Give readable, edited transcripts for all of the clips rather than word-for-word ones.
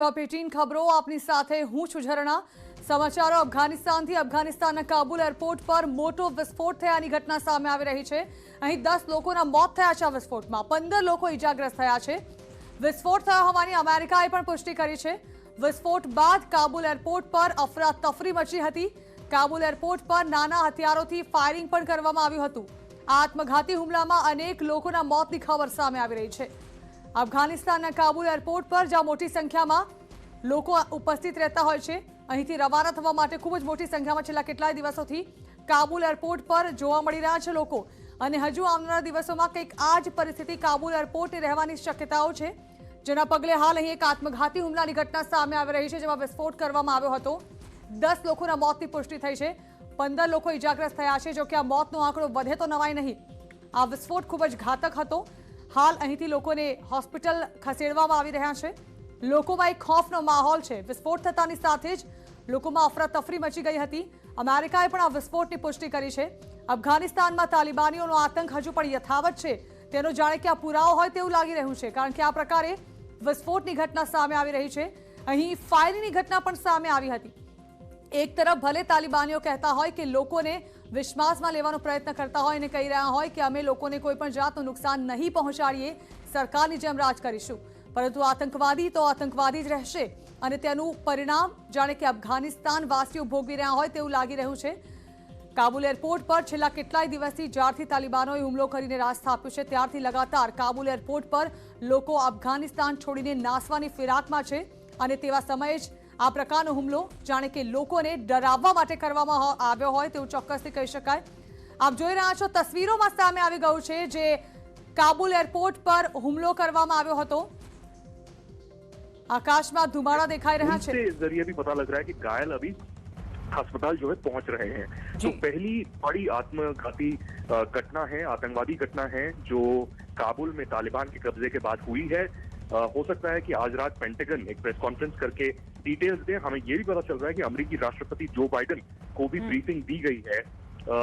ટોપ 18 ખબરો આપની સાથે હું છું ઝરણા। સમાચારો અફઘાનિસ્તાનથી। અફઘાનિસ્તાનના કાબુલ એરપોર્ટ પર મોટો વિસ્ફોટ થયાની ઘટના સામે આવી રહી છે। અહીં 10 લોકોના મોત થયા છે। આ વિસ્ફોટમાં 15 લોકો ઇજાગ્રસ્ત થયા છે। વિસ્ફોટ થયો હોવાની અમેરિકાએ પણ પુષ્ટિ કરી છે। વિસ્ફોટ બાદ કાબુલ એરપોર્ટ પર અફરાતફરી મચી હતી। કાબુલ એરપોર્ટ પર નાના હથિયારોથી ફાયરિંગ પણ કરવામાં આવ્યું હતું। આ આત્મઘાતી હુમલામાં અનેક લોકોના મોતની ખબર સામે આવી રહી છે। અફઘાનિસ્તાનના કાબુલ એરપોર્ટ પર જ્યાં મોટી સંખ્યામાં લોકો ઉપસ્થિત રહેતા હોય છે, અહીંથી રવાના થવા માટે ખૂબ જ મોટી સંખ્યામાં છેલ્લા કેટલાય દિવસોથી કાબુલ એરપોર્ટ પર જોવા મળી રહ્યા છે લોકો। અને હજુ આવનારા દિવસોમાં કંઈક આ જ પરિસ્થિતિ કાબુલ એરપોર્ટની રહેવાની શક્યતાઓ છે, જેના પગલે હાલ અહીં એક આત્મઘાતી હુમલાની ઘટના સામે આવી રહી છે, જેમાં વિસ્ફોટ કરવામાં આવ્યો હતો। 10 લોકોના મોતની પુષ્ટિ થઈ છે, 15 લોકો ઇજાગ્રસ્ત થયા છે। જો કે આ મોતનો આંકડો વધે તો નવાઈ નહીં। આ વિસ્ફોટ ખૂબ જ ઘાતક હતો। હાલ અહીંથી લોકોને હોસ્પિટલ ખસેડવામાં આવી રહ્યા છે। લોકોમાં એક ખૌફનો માહોલ છે। વિસ્ફોટ થતાની સાથે જ લોકોમાં અફરાતફરી મચી ગઈ હતી। અમેરિકાએ પણ આ વિસ્ફોટની પુષ્ટિ કરી છે। અફઘાનિસ્તાનમાં તાલિબાનીઓનો આતંક હજુ પણ યથાવત છે, તેનો જાણે કે આ પુરાવો હોય તેવું લાગી રહ્યું છે, કારણ કે આ પ્રકારે વિસ્ફોટની ઘટના સામે આવી રહી છે। અહીં ફાયરિંગની ઘટના પણ સામે આવી હતી। એક તરફ ભલે તાલિબાનીઓ કહેતા હોય કે લોકોને વિશ્વાસમાં લેવાનો પ્રયત્ન કરતા હોય અને કહી રહ્યા હોય કે અમે લોકોને કોઈ પણ જાતનું નુકસાન નહીં પહોંચાડીએ, સરકારની જેમ રાજ કરીશું, પરંતુ આતંકવાદી તો આતંકવાદી જ રહેશે અને તેનું પરિણામ જાણે કે અફઘાનિસ્તાન વાસીઓ ભોગવી રહ્યા હોય તેવું લાગી રહ્યું છે। કાબુલ એરપોર્ટ પર છેલ્લા કેટલાય દિવસથી જ્યારથી તાલિબાનોએ હુમલો કરીને રાજ સ્થાપ્યું છે, ત્યારથી લગાતાર કાબુલ એરપોર્ટ પર લોકો અફઘાનિસ્તાન છોડીને નાસવાની ફિરાકમાં છે અને તેવા સમયે જ આ પ્રકારનો હુમલો જાણે કે લોકોને ડરાવવા માટે કરવામાં આવ્યો હોય તેવું ચોક્કસથી કહી શકાય। આપ જોઈ રહ્યા છો તસવીરોમાં સામે આવી ગયું છે જે કાબુલ એરપોર્ટ પર હુમલો કરવામાં આવ્યો હતો। आकाश में धुमाड़ा दिखाई रहा है। इसके जरिए भी पता लग रहा है कि घायल अभी अस्पताल जो है पहुंच रहे हैं। तो पहली बड़ी आत्मघाती घटना है, आतंकवादी घटना है जो काबुल में तालिबान के कब्जे के बाद हुई है। हो सकता है कि आज रात पेंटागन एक प्रेस कॉन्फ्रेंस करके डिटेल्स दे। हमें ये भी पता चल रहा है कि अमेरिकी राष्ट्रपति जो बाइडेन को भी ब्रीफिंग दी गई है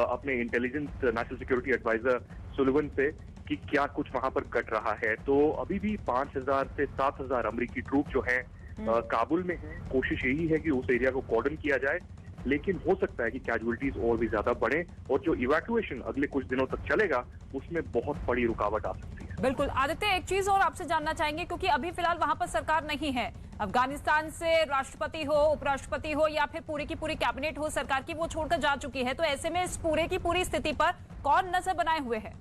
अपने intelligence national security adviser Sullivan से कि क्या कुछ वहां पर घट रहा है। तो अभी भी 5000 से 7000 अमेरिकी ट्रूप जो हैं काबुल में हैं। कोशिश यही है कि उस एरिया को कॉर्डन किया जाए, लेकिन हो सकता है कि कैजुअलिटीज और भी ज्यादा बढ़े और जो इवैक्यूएशन अगले कुछ दिनों तक चलेगा उसमें बहुत बड़ी रुकावट आ सकती है। बिल्कुल आदित्य, एक चीज और आपसे जानना चाहेंगे, क्योंकि अभी फिलहाल वहां पर सरकार नहीं है। अफगानिस्तान से राष्ट्रपति हो, उपराष्ट्रपति हो या फिर पूरी की पूरी कैबिनेट हो सरकार की, वो छोड़कर जा चुकी है। तो ऐसे में इस पूरे की पूरी स्थिति पर कौन नजर बनाए हुए है?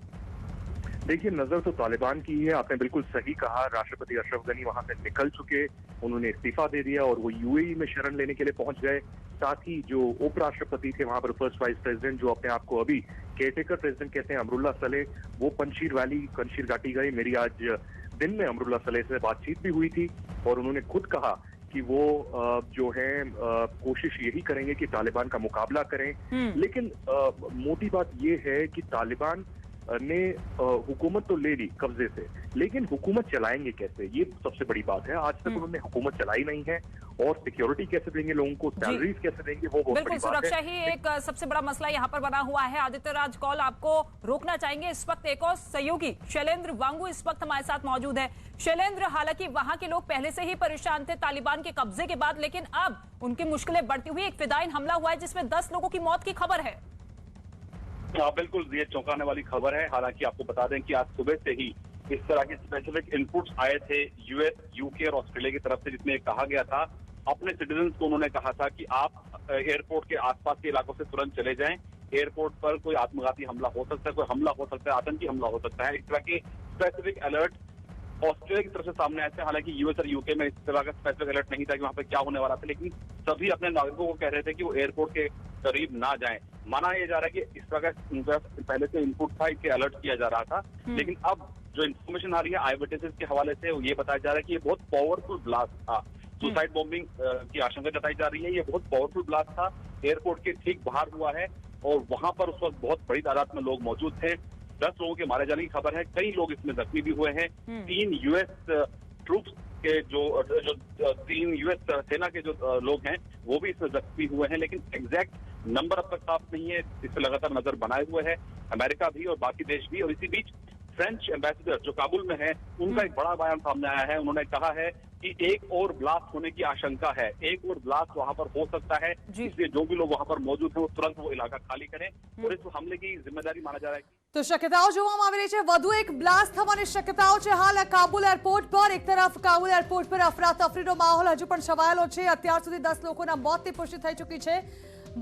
देखिए, नजर तो तालिबान की है। आपने बिल्कुल सही कहा। राष्ट्रपति अशरफ गनी वहां से निकल चुके, उन्होंने इस्तीफा दे दिया और वो यूएई में शरण लेने के लिए पहुंच गए। साथ ही जो उपराष्ट्रपति थे वहां पर फर्स्ट वाइस प्रेसिडेंट, जो अपने आप को अभी केयरटेकर प्रेसिडेंट कहते हैं, अमरुल्ला सलेह, वो पंशीर वैली कंशीर घाटी गए। मेरी आज दिन में अमरुल्ला सलेह से बातचीत भी हुई थी और उन्होंने खुद कहा कि वो जो है कोशिश यही करेंगे कि तालिबान का मुकाबला करें। लेकिन मोटी बात ये है कि तालिबान ने हुकूमत तो ले ली कब्जे से, लेकिन हुकूमत चलाएंगे कैसे, ये सबसे बड़ी बात है। आज तक उन्होंने हुकूमत चलाई नहीं है और सिक्योरिटी कैसे देंगे लोगों को, सैलरीज कैसे देंगे, वो बहुत बड़ी बात है। सुरक्षा ही एक सबसे बड़ा मसला यहाँ पर बना हुआ है। आदित्य राज कौल, आपको रोकना चाहेंगे। इस वक्त एक और सहयोगी शैलेंद्र वांगू इस वक्त हमारे साथ मौजूद है। शैलेंद्र, हालांकि वहां के लोग पहले से ही परेशान थे तालिबान के कब्जे के बाद, लेकिन अब उनकी मुश्किलें बढ़ती हुई। एक फिदायीन हमला हुआ है जिसमें 10 लोगों की मौत की खबर है। बिल्कुल, ये चौंकाने वाली खबर है। हालांकि आपको बता दें कि आज सुबह से ही इस तरह के स्पेसिफिक इनपुट्स आए थे यूएस, यूके और ऑस्ट्रेलिया की तरफ से, जिसमें कहा गया था अपने सिटीजन को, उन्होंने कहा था कि आप एयरपोर्ट के आसपास के इलाकों से तुरंत चले जाएं। एयरपोर्ट पर कोई आत्मघाती हमला हो सकता है, कोई हमला हो सकता है, आतंकी हमला हो सकता है। इस तरह के स्पेसिफिक अलर्ट ऑस्ट्रेलिया की तरफ से सामने आए थे। हालांकि यूएस और यूके में इस तरह का स्पेसिफिक अलर्ट नहीं था कि वहां पर क्या होने वाला था, लेकिन सभी अपने नागरिकों को कह रहे थे कि वो एयरपोर्ट के करीब ना जाएं। माना यह जा रहा है कि इस तरह का पहले से इनपुट था, इसके अलर्ट किया जा रहा था। लेकिन अब जो इन्फॉर्मेशन आ रही है आई विटनेसेस के हवाले से, ये बताया जा रहा है कि ये बहुत पावरफुल ब्लास्ट था। सुसाइड बॉम्बिंग की आशंका जताई जा रही है। ये बहुत पावरफुल ब्लास्ट था, एयरपोर्ट के ठीक बाहर हुआ है और वहां पर उस वक्त बहुत बड़ी तादाद में लोग मौजूद थे। 10 लोगों के मारे जाने की खबर है, कई लोग इसमें जख्मी भी हुए हैं। 3 यूएस ट्रूप्स के जो 3 यूएस सेना के जो लोग हैं वो भी इसमें जख्मी हुए हैं, लेकिन एग्जैक्ट नंबर अब तक साफ नहीं है। इस पर लगातार नजर बनाए हुए है अमेरिका भी और बाकी देश भी। और इसी बीच फ्रेंच एम्बेसडर जो काबुल में है, उनका एक बड़ा बयान सामने आया है। उन्होंने कहा है कि कि एक और ब्लास्ट होने की आशंका है, एक और ब्लास्ट वहां पर हो सकता है, इसलिए जो भी लोग वहां पर मौजूद हैं वो तुरंत वो इलाका खाली करें और इस हमले की जिम्मेदारी माना जा रहा है। તો શક્યતાઓ જોવામાં આવી રહી છે, વધુ એક બ્લાસ્ટ થવાની શક્યતાઓ છે હાલ કાબુલ એરપોર્ટ પર. એક તરફ કાબુલ એરપોર્ટ પર અફરાતફરીનો માહોલ હજુ પણ છવાયેલો છે. અત્યાર સુધી 10 લોકોના મોતની પુષ્ટિ થઈ ચૂકી છે.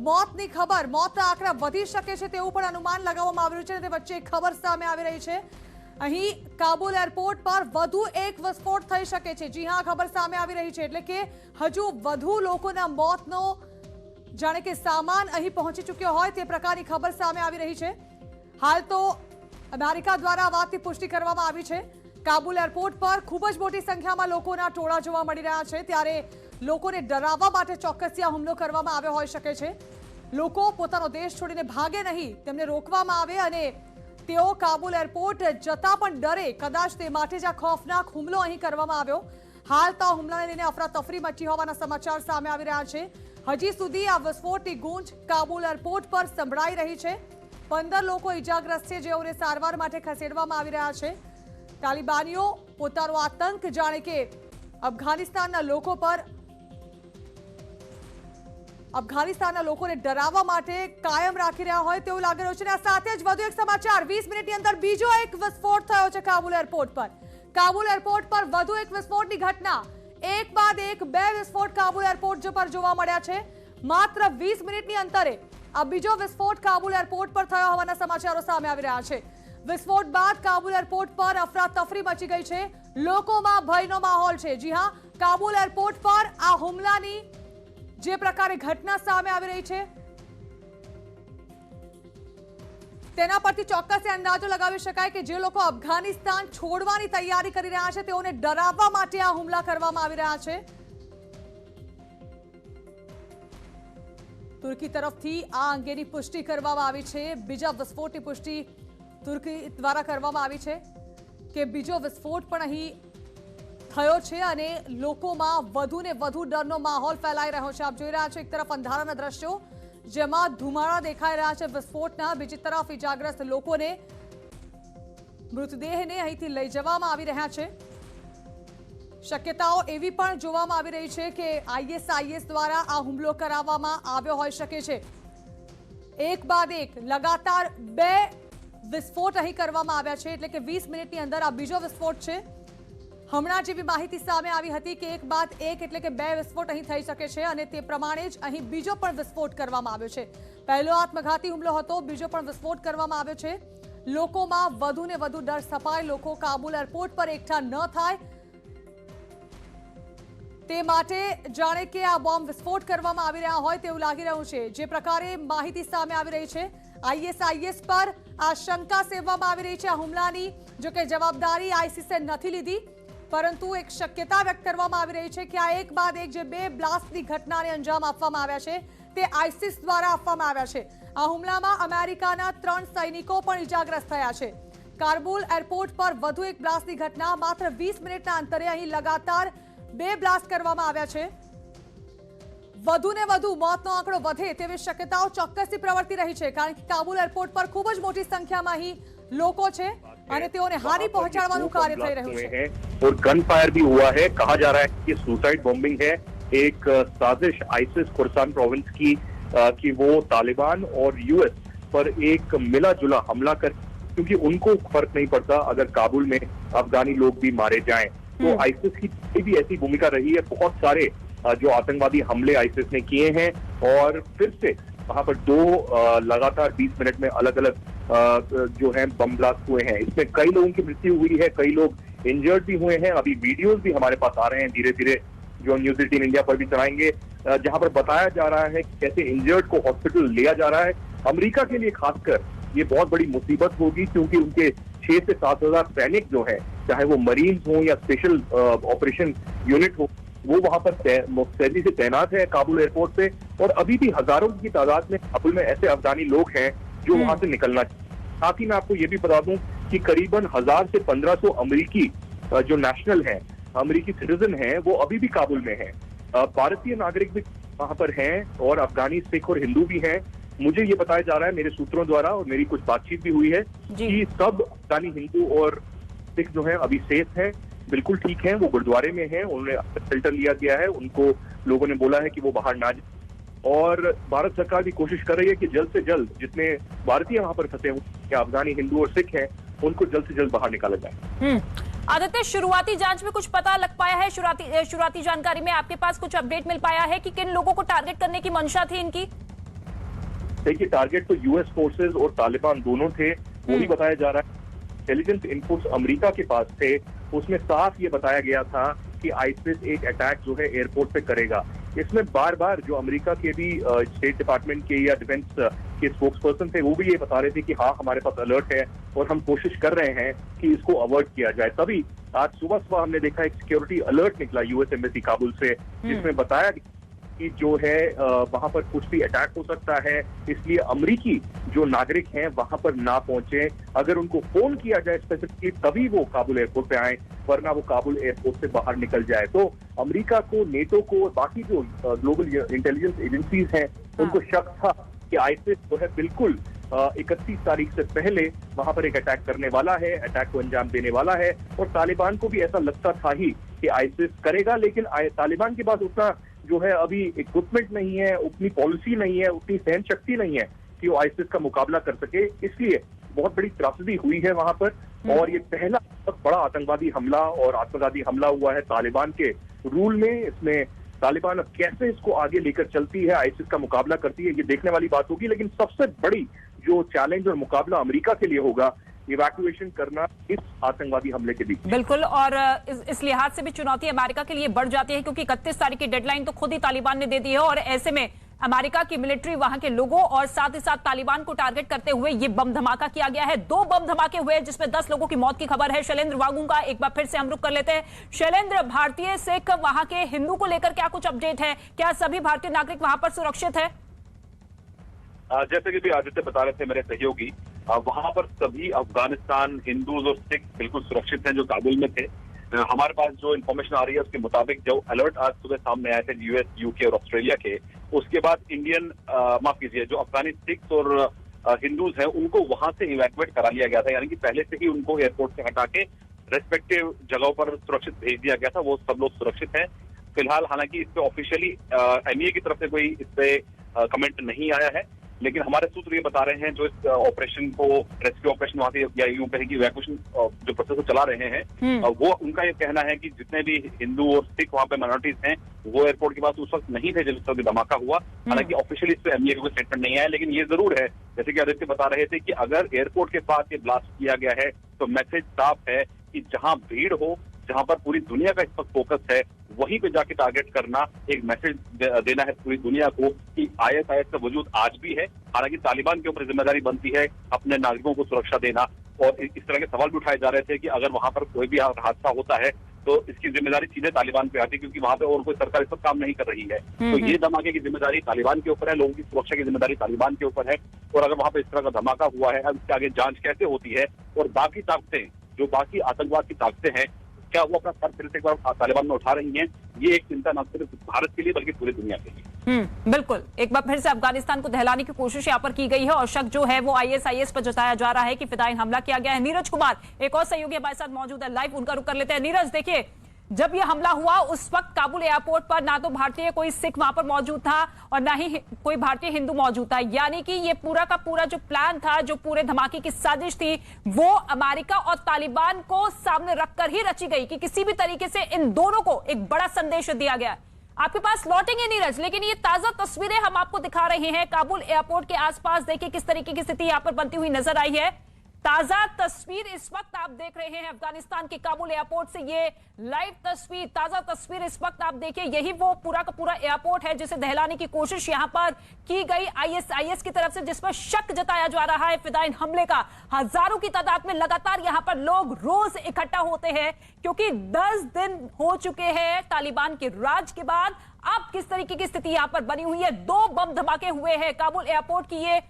મોતની ખબર, મોતના આંકડા વધી શકે છે તેવું પણ અનુમાન લગાવવામાં આવી રહ્યું છે. તે વચ્ચે એક ખબર સામે આવી રહી છે, અહીં કાબુલ એરપોર્ટ પર વધુ એક વિસ્ફોટ થઈ શકે છે. જી હા, ખબર સામે આવી રહી છે, એટલે કે હજુ વધુ લોકોના મોતનો જાણે કે સામાન અહીં પહોંચી ચૂક્યો હોય તે પ્રકારની ખબર સામે આવી રહી છે. હાલ તો અમેરિકા દ્વારા આ વાતની પુષ્ટિ કરવામાં આવી છે. કાબુલ એરપોર્ટ પર ખૂબ જ મોટી સંખ્યામાં લોકોના ટોળા જોવા મળી રહ્યા છે, ત્યારે લોકોને ડરાવવા માટે ચોક્કસ આ હુમલો કરવામાં આવ્યો હોઈ શકે છે. લોકો પોતાનો દેશ છોડીને ભાગે નહીં, તેમને રોકવામાં આવે અને તેઓ કાબુલ એરપોર્ટ જતા પણ ડરે, કદાચ તે માટે જ આ ખોફનાક હુમલો અહીં કરવામાં આવ્યો. હાલ તો આ હુમલાને લઈને અફરાતફરી મચી હોવાના સમાચાર સામે આવી રહ્યા છે. હજી સુધી આ વિસ્ફોટની ગૂંજ કાબુલ એરપોર્ટ પર સંભળાઈ રહી છે. 15 લોકો ઇજાગ્રસ્ત છે, જેઓને સારવાર માટે ખસેડવામાં આવી રહ્યા છે. તાલિબાનીઓ પોતાનો આતંક જાણે કે અફઘાનિસ્તાનના લોકોને ડરાવવા માટે કાયમ રાખી રહ્યા હોય તેવું લાગી રહ્યું છે. અને આ સાથે જ વધુ એક સમાચાર, 20 મિનિટની અંદર બીજો એક વિસ્ફોટ થયો છે કાબુલ એરપોર્ટ પર. કાબુલ એરપોર્ટ પર વધુ એક વિસ્ફોટની ઘટના, એક બાદ એક બે વિસ્ફોટ કાબુલ એરપોર્ટ પર જોવા મળ્યા છે. માત્ર 20 મિનિટની અંતરે આ બીજો વિસ્ફોટ કાબુલ એરપોર્ટ પર થયો હોવાના સમાચારો સામે આવી રહ્યા છે. વિસ્ફોટ બાદ કાબુલ એરપોર્ટ પર અફરાતફરી મચી ગઈ છે. લોકોમાં ભયનો માહોલ છે. જી હા, કાબુલ એરપોર્ટ પર આ હુમલાની જે પ્રકારે ઘટના સામે આવી રહી છે તેના પરથી ચોક્કસ અંદાજો લગાવી શકાય કે જે લોકો અફઘાનિસ્તાન છોડવાની તૈયારી કરી રહ્યા છે તેઓને ડરાવવા માટે આ હુમલા કરવામાં આવી રહ્યા છે. તુર્કી તરફથી આ અંગેની પુષ્ટિ કરવામાં આવી છે. બીજા વિસ્ફોટની પુષ્ટિ તુર્કી દ્વારા કરવામાં આવી છે કે બીજો વિસ્ફોટ પણ અહીં થયો છે અને લોકોમાં વધુ ને વધુ ડરનો માહોલ ફેલાઈ રહ્યો છે. આપ જોઈ રહ્યા છો એક તરફ અંધારાના દ્રશ્યો જેમાં ધુમાડા દેખાઈ રહ્યા છે વિસ્ફોટના, બીજી તરફ ઇજાગ્રસ્ત લોકોને, મૃતદેહને અહીંથી લઈ જવામાં આવી રહ્યા છે. શક્યતાઓ એવી પણ જોવામાં આવી રહી છે કે ISIS દ્વારા આ હુમલો કરાવવામાં આવ્યો હોઈ શકે છે. એક બાદ એક લગાતાર બે વિસ્ફોટ અહીં કરવામાં આવ્યા છે, એટલે કે 20 મિનિટની અંદર આ બીજો વિસ્ફોટ છે. હમણાં જેવી માહિતી સામે આવી હતી કે એક બાદ એક એટલે કે બે વિસ્ફોટ અહીં થઈ શકે છે અને તે પ્રમાણે જ અહીં બીજો પણ વિસ્ફોટ કરવામાં આવ્યો છે. પહેલો આત્મઘાતી હુમલો હતો, બીજો પણ વિસ્ફોટ કરવામાં આવ્યો છે. લોકોમાં વધુ ને વધુ ડર સપાય, લોકો કાબુલ એરપોર્ટ પર એકઠા ન થાય તે માટે જાણે કે આ બોમ્બ વિસ્ફોટ કરવામાં આવી રહ્યા હોય તેવું લાગી રહ્યું છે. જે પ્રકારે માહિતી સામે આવી રહી છે, ISIS પર આ શંકા સેવવામાં આવી રહી છે આ હુમલાની. જો કે જવાબદારી ISISએ નથી લીધી, પરંતુ એક શક્યતા વ્યક્ત કરવામાં આવી રહી છે કે આ એક બાદ એક જે બે બ્લાસ્ટની ઘટનાને અંજામ આપવામાં આવ્યા છે તે ISIS દ્વારા આપવામાં આવ્યા છે. આ હુમલામાં અમેરિકાના 3 સૈનિકો પણ ઇજાગ્રસ્ત થયા છે. કાબુલ એરપોર્ટ પર વધુ એક બ્લાસ્ટની ઘટના, માત્ર 20 મિનિટના અંતરે અહીં લગાતાર બે બ્લાસ્ટ કરવામાં આવ્યા છે. વધુ ને વધુ મોતનો આંકડો વધે તેવી શક્યતાઓ ચોક્કસથી પ્રવર્તી રહી છે, કારણ કે કાબુલ એરપોર્ટ પર ખૂબ જ મોટી સંખ્યામાં અહીં લોકો છે અને તેઓને હાનિ પહોંચાડવાનું કાર્ય થઈ રહ્યું છે. और गन फायर भी हुआ है. कहा जा रहा है कि सुसाइड बॉम्बिंग है, एक साजिश आइसिस खुरसान प्रोविंस की कि वो तालिबान और यूएस पर एक मिला जुला हमला कर, क्योंकि उनको फर्क नहीं पड़ता अगर काबुल में अफगानी लोग भी मारे जाएं. तो आइसिस की भी ऐसी भूमिका रही है. बहुत सारे जो आतंकवादी हमले आइसिस ने किए हैं और फिर से वहां पर 2 लगातार 20 मिनट में अलग अलग जो है बम ब्लास्ट हुए हैं. इसमें कई लोगों की मृत्यु हुई है, कई लोग इंजर्ड भी हुए हैं. अभी वीडियोस भी हमारे पास आ रहे हैं धीरे धीरे, जो न्यूज 18 इंडिया पर भी चलाएंगे, जहां पर बताया जा रहा है कि कैसे इंजर्ड को हॉस्पिटल लिया जा रहा है. अमेरिका के लिए खासकर ये बहुत बड़ी मुसीबत होगी, क्योंकि उनके 6 से 7 हजार सैनिक जो है, चाहे वो मरीन्स हो या स्पेशल ऑपरेशन यूनिट हो, वो वहां पर मुस्तैदी से तैनात है काबुल एयरपोर्ट पे. और अभी भी हजारों की तादाद में काबुल में ऐसे अफगानी लोग हैं जो वहां से निकलना चाहिए. साथ ही मैं आपको ये भी बता दूं कि करीबन 1000 से 1500 अमेरिकी जो नेशनल हैं, अमेरिकी सिटीजन हैं, वो अभी भी काबुल में हैं. भारतीय नागरिक भी वहां पर हैं और अफगानी सिख और हिंदू भी हैं. मुझे ये बताया जा रहा है मेरे सूत्रों द्वारा, और मेरी कुछ बातचीत भी हुई है, कि सब अफगानी हिंदू और सिख जो है अभी सेफ है. बिल्कुल ठीक हैं, वो गुरुद्वारे में हैं, उन्हें फिल्टर लिया गया है, उनको लोगों ने बोला है कि वो बाहर ना जाए और भारत सरकार भी कोशिश कर रही है कि जल्द से जल्द जितने भारतीय वहां पर फंसे हुए अफगानी हिंदू और सिख हैं उनको जल्द से जल्द बाहर निकाला जाए। आदित्य, शुरुआती जांच में कुछ पता लग पाया है? शुरुआती जानकारी में आपके पास कुछ अपडेट मिल पाया है कि किन लोगों को टारगेट करने की मंशा थी इनकी? देखिए, टारगेट तो यूएस फोर्सेज और तालिबान दोनों थे, वही बताया जा रहा है। इंटेलिजेंस इनपुट्स अमेरिका के पास थे, उसमें साफ ये बताया गया था कि आईसिस एक अटैक जो है एयरपोर्ट पे करेगा। इसमें बार बार जो अमेरिका के भी स्टेट डिपार्टमेंट के या डिफेंस के स्पोक्स पर्सन थे वो भी ये बता रहे थे कि हाँ, हमारे पास अलर्ट है और हम कोशिश कर रहे हैं कि इसको अवॉइड किया जाए। तभी आज सुबह हमने देखा एक सिक्योरिटी अलर्ट निकला यूएस एम्बेसी काबुल से, जिसमें बताया कि जो है वहां पर कुछ भी अटैक हो सकता है, इसलिए अमेरिकी जो नागरिक हैं वहां पर ना पहुंचे। अगर उनको फोन किया जाए स्पेसिफिकली तभी वो काबुल एयरपोर्ट पे आए, वरना वो काबुल एयरपोर्ट से बाहर निकल जाए। तो अमेरिका को, नेटो को, बाकी जो ग्लोबल इंटेलिजेंस एजेंसीज हैं उनको शक था कि आईसिस जो है बिल्कुल 31 तारीख से पहले वहां पर एक अटैक करने वाला है, अटैक को अंजाम देने वाला है। और तालिबान को भी ऐसा लगता था ही कि आईसिस करेगा, लेकिन तालिबान के पास उतना जो है अभी इक्विपमेंट नहीं है, उतनी पॉलिसी नहीं है, उतनी सहन शक्ति नहीं है कि वो आईसिस का मुकाबला कर सके। इसलिए बहुत बड़ी त्रासदी हुई है वहां पर और ये पहला बहुत बड़ा आतंकवादी हमला और आत्मघाती हमला हुआ है तालिबान के रूल में। इसमें तालिबान अब कैसे इसको आगे लेकर चलती है, आईसिस का मुकाबला करती है, ये देखने वाली बात होगी। लेकिन सबसे बड़ी जो चैलेंज और मुकाबला अमेरिका के लिए होगा, इवैक्यूएशन करना इस आतंकवादी हमले के बीच। बिल्कुल, और इस लिहाज से भी चुनौती अमेरिका के लिए बढ़ जाती है क्योंकि 31 तारीख की डेडलाइन तो खुद ही तालिबान ने दे दी है और ऐसे में अमेरिका की मिलिट्री वहां के लोगों और साथ ही साथ तालिबान को टारगेट करते हुए ये बम धमाका किया गया है। 2 बम धमाके हुए जिसमें 10 लोगों की मौत की खबर है। शैलेंद्र वांगू का एक बार फिर से हम रुख कर लेते हैं। शैलेंद्र, भारतीय सिख वहां के हिंदू को लेकर क्या कुछ अपडेट है? क्या सभी भारतीय नागरिक वहां पर सुरक्षित है? जैसे कि भी आदित्य बता रहे थे मेरे सहयोगी, वहां पर सभी अफगानिस्तान हिंदूज और सिख बिल्कुल सुरक्षित हैं जो काबुल में थे। हमारे पास जो इन्फॉर्मेशन आ रही है उसके मुताबिक जो अलर्ट आज सुबह सामने आए थे यूएस, यूके और ऑस्ट्रेलिया के, उसके बाद माफ कीजिए, जो अफगानी सिख्स और हिंदूज हैं उनको वहां से इवैक्यूएट करा लिया गया था, यानी कि पहले से ही उनको एयरपोर्ट से हटा के रेस्पेक्टिव जगहों पर सुरक्षित भेज दिया गया था। वो सब लोग सुरक्षित हैं फिलहाल। हालांकि इस पे ऑफिशियली एमईए की तरफ से कोई इस पे कमेंट नहीं आया है, लेकिन हमारे सूत्र ये बता रहे हैं जो इस ऑपरेशन को, रेस्क्यू ऑपरेशन वहां से या यूं कहें कि इवैक्यूएशन जो प्रोसेस को चला रहे हैं, वो उनका ये कहना है कि जितने भी हिंदू और सिख वहां पे माइनॉरिटीज हैं वो एयरपोर्ट के पास उस वक्त नहीं थे जब धमाका हुआ। हालांकि ऑफिशियली इस पे एमईए का कोई स्टेटमेंट नहीं आया, लेकिन ये जरूर है, जैसे कि आदित्य बता रहे थे, कि अगर एयरपोर्ट के पास ये ब्लास्ट किया गया है तो मैसेज साफ है कि जहां भीड़ हो, जहां पर पूरी दुनिया का इस पर फोकस है, वहीं पे जाके टारगेट करना, एक मैसेज देना है पूरी दुनिया को कि आईएसआईएस का वजूद आज भी है। हालांकि तालिबान के ऊपर जिम्मेदारी बनती है अपने नागरिकों को सुरक्षा देना, और इस तरह के सवाल भी उठाए जा रहे थे कि अगर वहां पर कोई भी हादसा होता है तो इसकी जिम्मेदारी सीधे तालिबान पे आती है, क्योंकि वहां पे और कोई सरकार इस पर काम नहीं कर रही है। तो ये धमाके की जिम्मेदारी तालिबान के ऊपर है, लोगों की सुरक्षा की जिम्मेदारी तालिबान के ऊपर है। और अगर वहां पे इस तरह का धमाका हुआ है, अब इसके आगे जांच कैसे होती है और बाकी ताकतें, जो बाकी आतंकवाद की ताकतें हैं, क्या वो अपना सर फिर से एक बार तालिबान में उठा रही हैं, ये एक चिंता न सिर्फ भारत के लिए बल्कि पूरी दुनिया के लिए। बिल्कुल, एक बार फिर से अफगानिस्तान को दहलाने की कोशिश यहाँ पर की गई है और शक जो है वो आईएसआईएस पर जताया जा रहा है कि फिदायीन हमला किया गया है। नीरज कुमार एक और सहयोगी हमारे साथ मौजूद है, लाइव उनका रुख कर लेते हैं। नीरज, देखिए, जब यह हमला हुआ उस वक्त काबुल एयरपोर्ट पर ना तो भारतीय कोई सिख वहां पर मौजूद था और ना ही कोई भारतीय हिंदू मौजूद था, यानी कि ये पूरा का पूरा जो प्लान था, जो पूरे धमाके की साजिश थी, वो अमेरिका और तालिबान को सामने रखकर ही रची गई कि किसी भी तरीके से इन दोनों को एक बड़ा संदेश दिया गया। आपके पास लौटेंगे नीरज, लेकिन ये ताजा तस्वीरें हम आपको दिखा रहे हैं काबुल एयरपोर्ट के आसपास। देखिए किस तरीके की स्थिति यहाँ पर बनती हुई नजर आई है। ताजा तस्वीर इस वक्त आप देख रहे हैं अफगानिस्तान के काबुल एयरपोर्ट से, ये लाइव तस्वीर, ताजा तस्वीर इस वक्त आप देखिए, यही वो पूरा का पूरा एयरपोर्ट है जिसे दहलाने की कोशिश यहां पर की गई आईएसआईएस की तरफ से, जिस पर शक जताया जा रहा है फिदायीन हमले का। हजारों की तादाद में लगातार यहां पर लोग रोज इकट्ठा होते हैं क्योंकि 10 दिन हो चुके हैं तालिबान के राज के बाद। अब किस तरीके की स्थिति यहां पर बनी हुई है, 2 बम धमाके हुए हैं काबुल एयरपोर्ट की, ये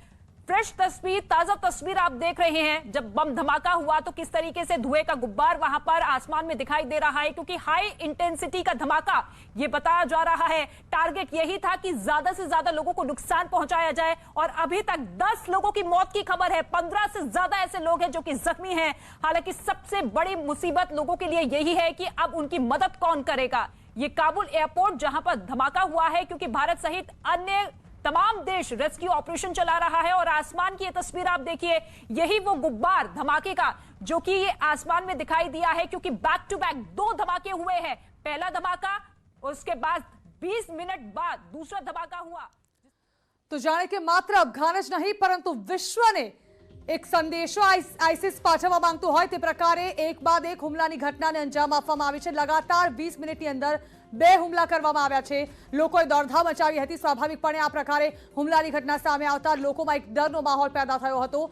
फ्रेश तस्वीर, ताजा तस्वीर आप देख रहे हैं। जब बम धमाका हुआ तो किस तरीके से धुएं का गुब्बार वहां पर आसमान में दिखाई दे रहा है, क्योंकि हाई इंटेंसिटी का धमाका ये बताया जा रहा है। टारगेट यही था कि ज्यादा से ज्यादा लोगों को नुकसान पहुंचाया जाए, और अभी तक 10 लोगों की मौत की खबर है। 15 से ज्यादा ऐसे लोग हैं जो कि जख्मी हैं। हालांकि सबसे बड़ी मुसीबत लोगों के लिए यही है कि अब उनकी मदद कौन करेगा। ये काबुल एयरपोर्ट जहां पर धमाका हुआ है, क्योंकि भारत सहित अन्य तमाम देश रेस्क्यू ऑपरेशन चला रहा है, और आसमान की ये तस्वीर आप देखिए, यही वो गुब्बार धमाके का जो कि ये आसमान में दिखाई दिया है, क्योंकि बैक टू बैक 2 धमाके हुए हैं। पहला धमाका, उसके बाद 20 मिनट बाद दूसरा धमाका हुआ। તો જાણે કે માત્ર અફઘાન જ નહીં પરંતુ વિશ્વને એક સંદેશો આઈસિસ પાઠવવા માંગતું હોય તે પ્રકારે એક બાદ એક હુમલાની ઘટનાને અંજામ આપવામાં આવી છે। લગાતાર 20 મિનિટની અંદર 2 હુમલા કરવામાં આવ્યા છે। લોકોએ દોડધામ મચાવી હતી। સ્વાભાવિકપણે આ પ્રકારે હુમલાની ઘટના સામે આવતા લોકોમાં એક ડરનો માહોલ પેદા થયો હતો।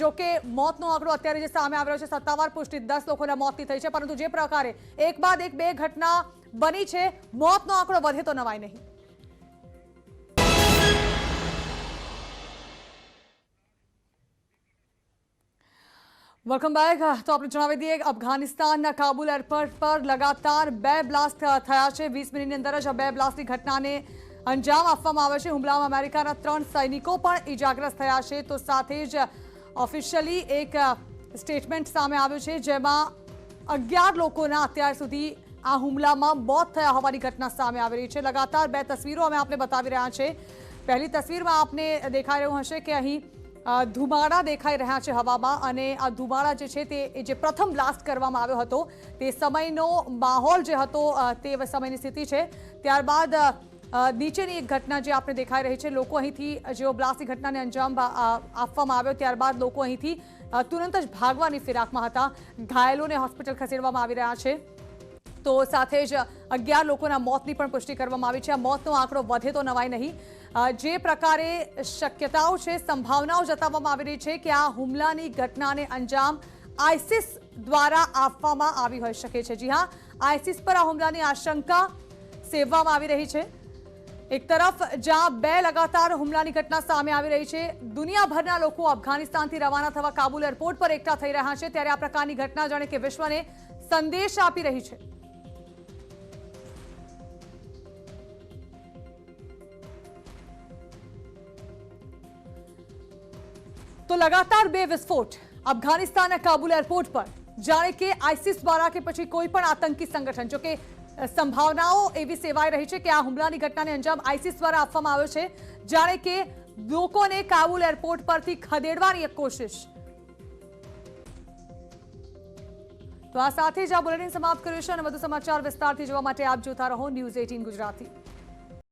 જો કે મોતનો આંકડો અત્યારે જે સામે આવી રહ્યો છે, સત્તાવાર પુષ્ટિ 10 લોકોના મોતની થઈ છે, પરંતુ જે પ્રકારે એક બાદ એક 2 ઘટના બની છે, મોતનો આંકડો વધે તો નવાય નહીં। Welcome back. તો આપણે જણાવી દઈએ કે અફઘાનિસ્તાનના કાબુલ એરપોર્ટ પર લગાતાર 2 બ્લાસ્ટ થયા છે। 20 મિનિટની અંદર જ આ 2 બ્લાસ્ટની ઘટનાને અંજામ આપવામાં આવે છે। હુમલામાં અમેરિકાના 3 સૈનિકો પણ ઇજાગ્રસ્ત થયા છે। તો સાથે જ ઓફિશિયલી એક સ્ટેટમેન્ટ સામે આવ્યું છે, જેમાં 11 લોકોના અત્યાર સુધી આ હુમલામાં મોત થયા હોવાની ઘટના સામે આવી રહી છે। લગાતાર 2 તસવીરો અમે આપને બતાવી રહ્યા છે। પહેલી તસવીરમાં આપને દેખાઈ રહ્યું હશે કે અહીં ધુમાડા દેખાઈ રહ્યા છે હવામાં, અને આ ધુમાડા જે છે તે જે પ્રથમ બ્લાસ્ટ કરવામાં આવ્યો હતો તે સમયનો માહોલ જે હતો તે સમયની સ્થિતિ છે। ત્યારબાદ નીચેની એક ઘટના જે આપણે દેખાઈ રહી છે, લોકો અહીંથી જેઓ બ્લાસ્ટની ઘટનાને અંજામ આપવામાં આવ્યો ત્યારબાદ લોકો અહીંથી તુરંત જ ભાગવાની ફિરાકમાં હતા। ઘાયલોને હોસ્પિટલ ખસેડવામાં આવી રહ્યા છે। તો સાથે જ 11 લોકોના મોતની પણ પુષ્ટિ કરવામાં આવી છે। આ મોતનો આંકડો વધે તો નવાય નહીં। જે પ્રકારે શક્યતાઓ છે, સંભાવનાઓ જતાવવામાં આવી રહી છે કે આ હુમલાની ઘટનાને અંજામ આઈસિસ દ્વારા આપવામાં આવી હોઈ શકે છે। જી હા, આઈસિસ પર આ હુમલાની આશંકા સેવવામાં આવી રહી છે। એક તરફ જ્યાં 2 લગાતાર હુમલાની ઘટના સામે આવી રહી છે, દુનિયાભરના લોકો અફઘાનિસ્તાનથી રવાના થવા કાબુલ એરપોર્ટ પર એકઠા થઈ રહ્યા છે, ત્યારે આ પ્રકારની ઘટના જાણે કે વિશ્વને સંદેશ આપી રહી છે। તો લગાતાર 2 વિસ્ફોટ અફઘાનિસ્તાનના કાબુલ એરપોર્ટ પર, જાણે કે આઈસિસ દ્વારા કે પછી કોઈ પણ આતંકી સંગઠન, જો કે સંભાવનાઓ એવી સેવાઈ રહી છે કે આ હુમલાની ઘટનાને અંજામ આઈસિસ દ્વારા આપવામાં આવ્યો છે, જાણે કે લોકોને કાબુલ એરપોર્ટ પરથી ખદેડવાની એક કોશિશ। તો આ સાથે જ આ બુલેટિન સમાપ્ત કર્યું છે, અને વધુ સમાચાર વિસ્તારથી જોવા માટે આપ જોતા રહો ન્યૂઝ 18 ગુજરાતી।